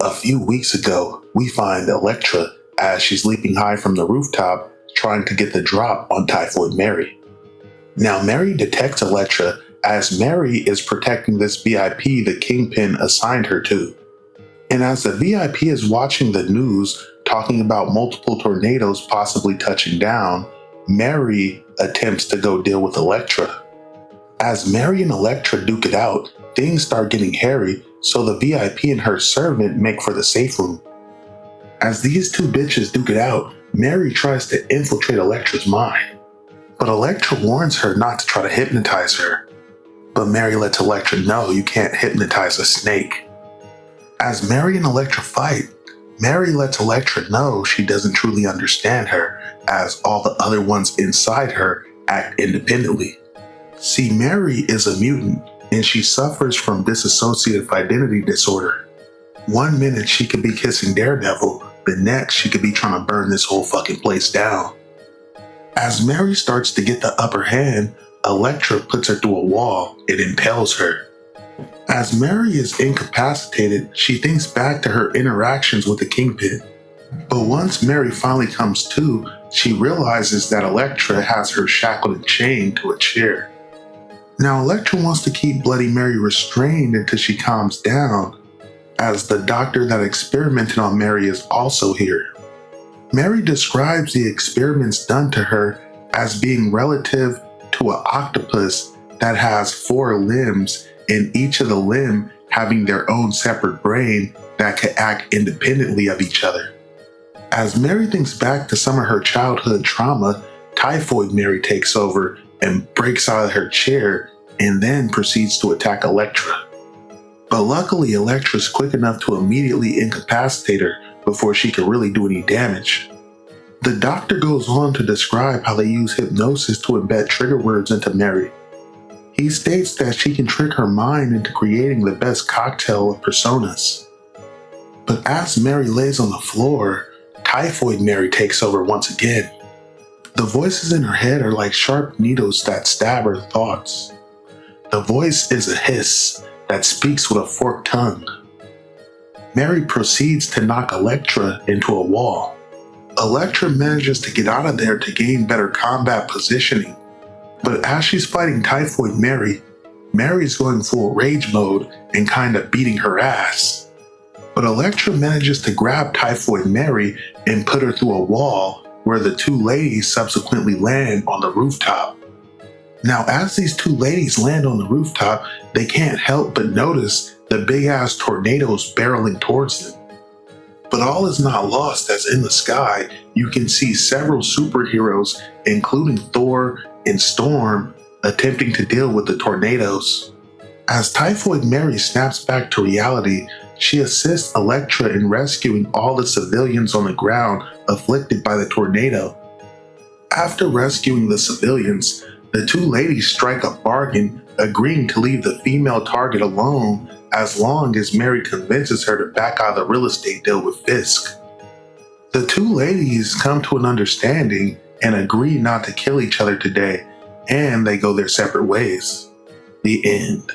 A few weeks ago, we find Elektra as she's leaping high from the rooftop trying to get the drop on Typhoid Mary. Now Mary detects Elektra as Mary is protecting this VIP the Kingpin assigned her to. And as the VIP is watching the news talking about multiple tornadoes possibly touching down, Mary attempts to go deal with Elektra. As Mary and Elektra duke it out, things start getting hairy, so the VIP and her servant make for the safe room. As these two bitches duke it out, Mary tries to infiltrate Elektra's mind. But Elektra warns her not to try to hypnotize her. But Mary lets Elektra know you can't hypnotize a snake. As Mary and Elektra fight, Mary lets Elektra know she doesn't truly understand her, as all the other ones inside her act independently. See, Mary is a mutant, and she suffers from dissociative identity disorder. One minute she could be kissing Daredevil, the next she could be trying to burn this whole fucking place down. As Mary starts to get the upper hand, Elektra puts her through a wall and impales her. As Mary is incapacitated, she thinks back to her interactions with the Kingpin. But once Mary finally comes to, she realizes that Elektra has her shackled and chained to a chair. Now Elektra wants to keep Bloody Mary restrained until she calms down, as the doctor that experimented on Mary is also here. Mary describes the experiments done to her as being relative to an octopus that has 4 limbs, and each of the limb having their own separate brain that could act independently of each other. As Mary thinks back to some of her childhood trauma, Typhoid Mary takes over and breaks out of her chair and then proceeds to attack Elektra. But luckily Elektra's quick enough to immediately incapacitate her before she could really do any damage. The doctor goes on to describe how they use hypnosis to embed trigger words into Mary. He states that she can trick her mind into creating the best cocktail of personas. But as Mary lays on the floor, Typhoid Mary takes over once again. The voices in her head are like sharp needles that stab her thoughts. The voice is a hiss that speaks with a forked tongue. Mary proceeds to knock Elektra into a wall. Elektra manages to get out of there to gain better combat positioning. But as she's fighting Typhoid Mary, Mary's going full rage mode and kind of beating her ass. But Elektra manages to grab Typhoid Mary and put her through a wall where the two ladies subsequently land on the rooftop. Now, as these two ladies land on the rooftop, they can't help but notice the big-ass tornadoes barreling towards them. But all is not lost, as in the sky, you can see several superheroes, including Thor and Storm, attempting to deal with the tornadoes. As Typhoid Mary snaps back to reality, she assists Elektra in rescuing all the civilians on the ground afflicted by the tornado. After rescuing the civilians, the two ladies strike a bargain, agreeing to leave the female target alone as long as Mary convinces her to back out of the real estate deal with Fisk. The two ladies come to an understanding and agree not to kill each other today, and they go their separate ways. The end.